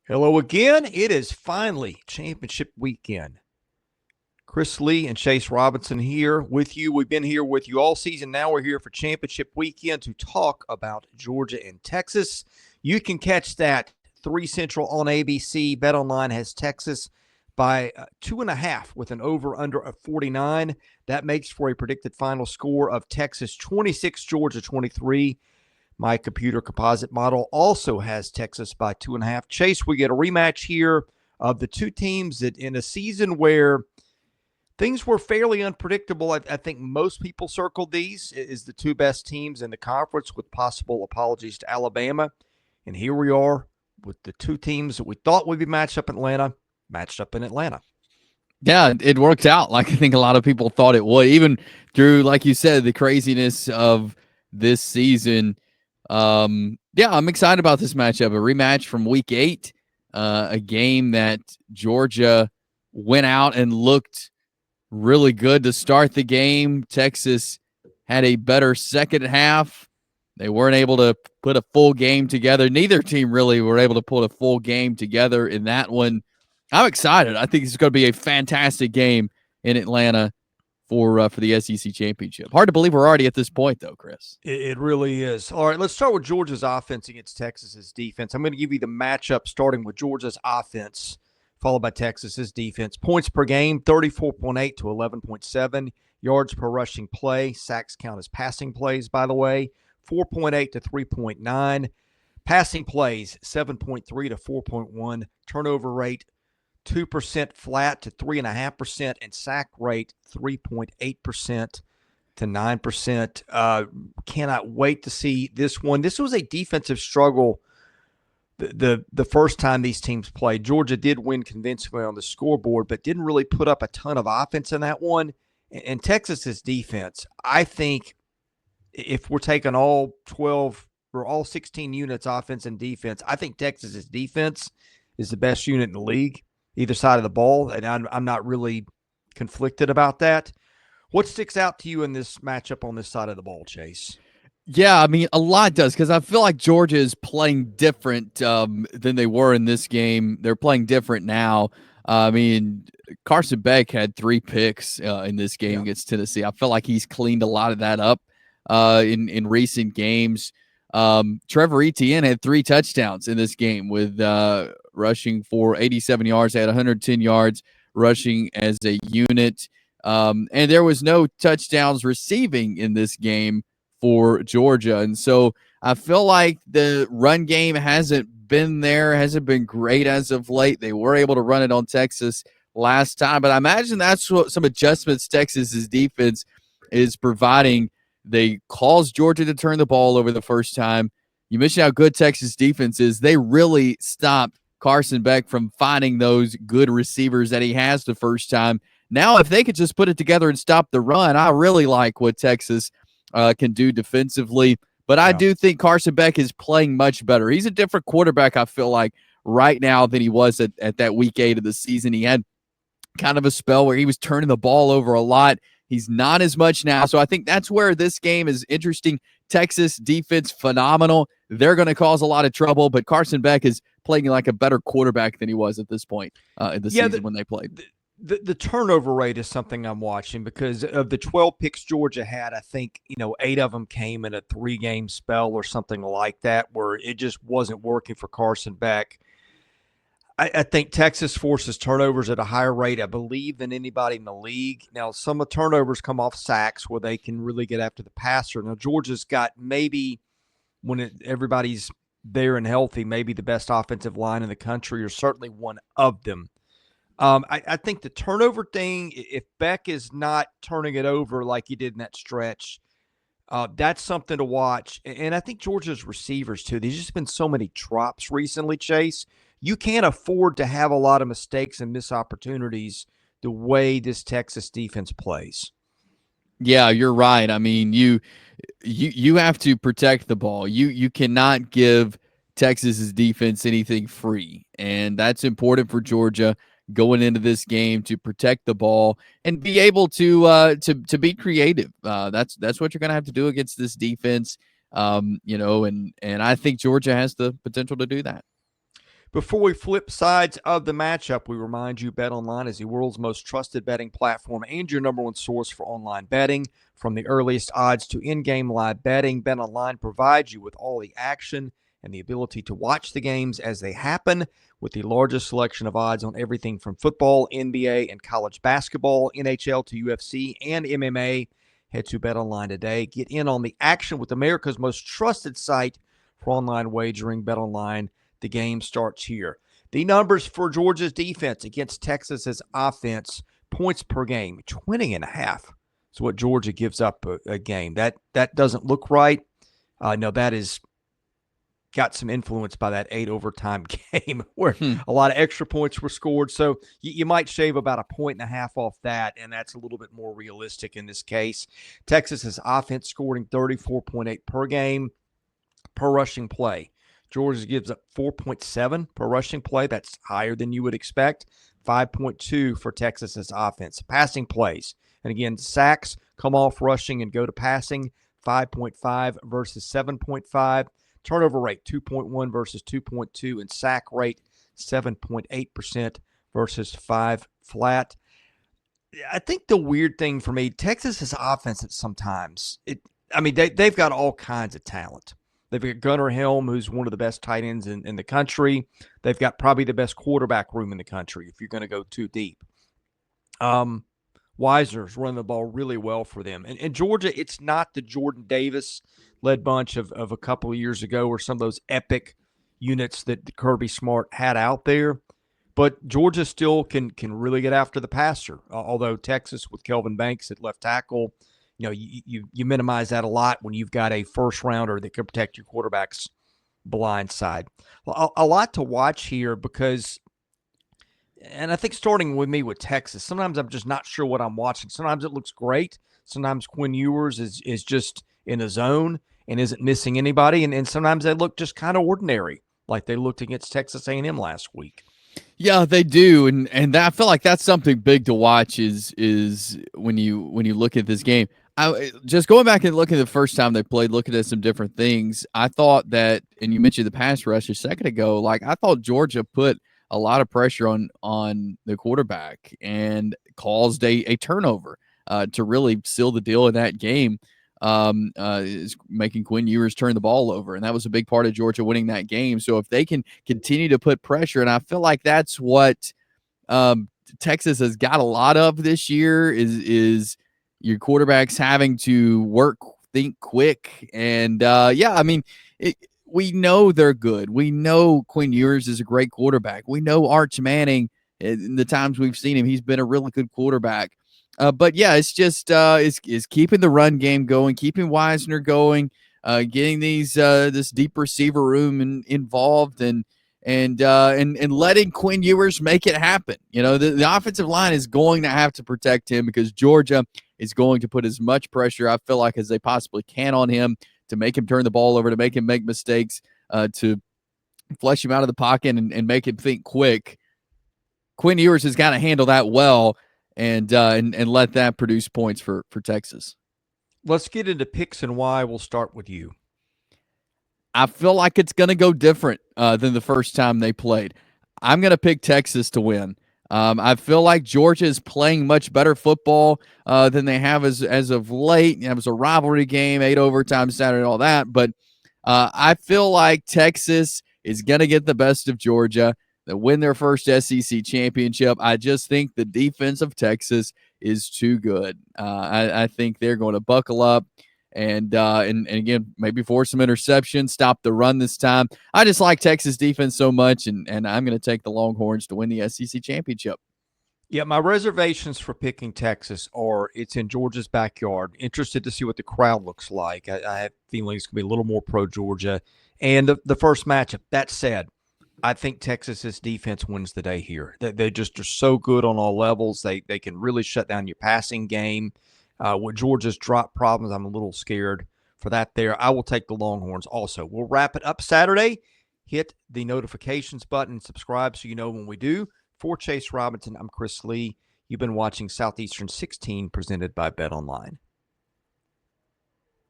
Hello again. It is finally championship weekend. Chris Lee and Chase Robinson here with you. We've been here with you all season. Now we're here for championship weekend to talk about Georgia and Texas. You can catch that 3 Central on ABC. BetOnline has Texas by 2.5 with an over-under of 49. That makes for a predicted final score of Texas 26, Georgia 23. My computer composite model also has Texas by 2.5. Chase, we get a rematch here of the two teams that in a season where things were fairly unpredictable. I think most people circled these as the two best teams in the conference, with possible apologies to Alabama. And here we are with the two teams that we thought would be matched up in Atlanta. Yeah, it worked out like I think a lot of people thought it would, even through, like you said, the craziness of this season. Yeah, I'm excited about this matchup. A rematch from week 8, a game that Georgia went out and looked really good to start the game. Texas had a better second half. They weren't able to put a full game together. Neither team really were able to put a full game together in that one. I'm excited. I think it's going to be a fantastic game in Atlanta for the SEC championship. Hard to believe we're already at this point, though, Chris. It really is. All right, let's start with Georgia's offense against Texas's defense. I'm going to give you the matchup starting with Georgia's offense, followed by Texas's defense. Points per game, 34.8 to 11.7. Yards per rushing play. Sacks count as passing plays, by the way. 4.8 to 3.9. Passing plays, 7.3 to 4.1. Turnover rate, 2% flat to 3.5%. And sack rate, 3.8% to 9%. Cannot wait to see this one. This was a defensive struggle the first time these teams played. Georgia did win convincingly on the scoreboard, but didn't really put up a ton of offense in that one. And Texas's defense, I think if we're taking all 12 or all 16 units, offense and defense, I think Texas's defense is the best unit in the league, either side of the ball, and I'm not really conflicted about that. What sticks out to you in this matchup on this side of the ball, Chase? Yeah, I mean, a lot does, because I feel like Georgia is playing different than they were in this game. They're playing different now. I mean, Carson Beck had 3 picks in this game against Tennessee. I feel like he's cleaned a lot of that up in recent games. Trevor Etienne had 3 touchdowns in this game, with rushing for 87 yards. They had 110 yards rushing as a unit. And there was no touchdowns receiving in this game for Georgia. And so I feel like the run game hasn't been great as of late. They were able to run it on Texas last time, but I imagine that's what some adjustments Texas's defense is providing. They caused Georgia to turn the ball over the first time. You mentioned how good Texas defense is. They really stopped Carson Beck from finding those good receivers that he has the first time. Now, if they could just put it together and stop the run, I really like what Texas can do defensively. But I do think Carson Beck is playing much better. He's a different quarterback, I feel like, right now than he was at that week 8 of the season. He had kind of a spell where he was turning the ball over a lot. He's not as much now. So I think that's where this game is interesting. Texas defense, phenomenal. They're going to cause a lot of trouble, but Carson Beck is playing like a better quarterback than he was at this point in the season when they played. The turnover rate is something I'm watching, because of the 12 picks Georgia had, I think, 8 of them came in a 3-game spell or something like that, where it just wasn't working for Carson Beck. I think Texas forces turnovers at a higher rate, I believe, than anybody in the league. Now, some of the turnovers come off sacks where they can really get after the passer. Now, Georgia's got maybe, when everybody's there and healthy, maybe the best offensive line in the country, or certainly one of them. I think the turnover thing, if Beck is not turning it over like he did in that stretch, that's something to watch. And I think Georgia's receivers, too. There's just been so many drops recently, Chase. You can't afford to have a lot of mistakes and missed opportunities the way this Texas defense plays. Yeah, you're right. I mean, you have to protect the ball. You cannot give Texas's defense anything free, and that's important for Georgia going into this game, to protect the ball and be able to be creative. That's what you're going to have to do against this defense. And I think Georgia has the potential to do that. Before we flip sides of the matchup, we remind you BetOnline is the world's most trusted betting platform and your number one source for online betting. From the earliest odds to in-game live betting, BetOnline provides you with all the action and the ability to watch the games as they happen with the largest selection of odds on everything from football, NBA, and college basketball, NHL to UFC, and MMA. Head to BetOnline today. Get in on the action with America's most trusted site for online wagering, BetOnline. The game starts here. The numbers for Georgia's defense against Texas's offense, points per game, 20.5 is what Georgia gives up a game. That doesn't look right. No, that is got some influence by that 8 overtime game where a lot of extra points were scored. So you might shave about 1.5 off that, and that's a little bit more realistic in this case. Texas's offense scoring 34.8 per game per rushing play. Georgia gives up 4.7 per rushing play. That's higher than you would expect. 5.2 for Texas's offense. Passing plays. And again, sacks come off rushing and go to passing. 5.5 versus 7.5. Turnover rate, 2.1 versus 2.2. And sack rate, 7.8% versus 5 flat. I think the weird thing for me, Texas's offense at sometimes, they've got all kinds of talent. They've got Gunnar Helm, who's one of the best tight ends in the country. They've got probably the best quarterback room in the country if you're going to go too deep. Wisner's running the ball really well for them. And Georgia, it's not the Jordan Davis-led bunch of a couple of years ago or some of those epic units that Kirby Smart had out there. But Georgia still can really get after the passer, although Texas with Kelvin Banks at left tackle, you minimize that a lot when you've got a first rounder that can protect your quarterback's blind side. Well, a lot to watch here because, and I think starting with me with Texas, sometimes I'm just not sure what I'm watching. Sometimes it looks great. Sometimes Quinn Ewers is just in a zone and isn't missing anybody. And sometimes they look just kind of ordinary, like they looked against Texas A&M last week. Yeah, they do, and I feel like that's something big to watch is when you look at this game. I just going back and looking at the first time they played, looking at some different things. I thought that, and you mentioned the pass rush a second ago. Like I thought Georgia put a lot of pressure on the quarterback and caused a turnover to really seal the deal in that game. Is making Quinn Ewers turn the ball over, and that was a big part of Georgia winning that game. So if they can continue to put pressure, and I feel like that's what Texas has got a lot of this year is your quarterbacks having to think quick, and we know they're good. We know Quinn Ewers is a great quarterback. We know Arch Manning, in the times we've seen him, he's been a really good quarterback. But yeah, it's just is keeping the run game going, keeping Wisner going, getting this deep receiver room involved, and letting Quinn Ewers make it happen. The offensive line is going to have to protect him because Georgia is going to put as much pressure, I feel like, as they possibly can on him to make him turn the ball over, to make him make mistakes, to flush him out of the pocket and make him think quick. Quinn Ewers has got to handle that well. And let that produce points for Texas. Let's get into picks and why. We'll start with you. I feel like it's going to go different than the first time they played. I'm going to pick Texas to win. I feel like Georgia is playing much better football than they have as of late. It was a rivalry game, 8 overtime Saturday, all that. But I feel like Texas is going to get the best of Georgia. They win their first SEC championship. I just think the defense of Texas is too good. I think they're going to buckle up and again, maybe force some interceptions, stop the run this time. I just like Texas defense so much, and I'm going to take the Longhorns to win the SEC championship. Yeah, my reservations for picking Texas are it's in Georgia's backyard. Interested to see what the crowd looks like. I have feelings it's going to be a little more pro-Georgia. And the first matchup, that said, I think Texas's defense wins the day here. They just are so good on all levels. They can really shut down your passing game. With Georgia's drop problems, I'm a little scared for that there. I will take the Longhorns also. We'll wrap it up Saturday. Hit the notifications button, subscribe so you know when we do. For Chase Robinson, I'm Chris Lee. You've been watching Southeastern 16 presented by BetOnline.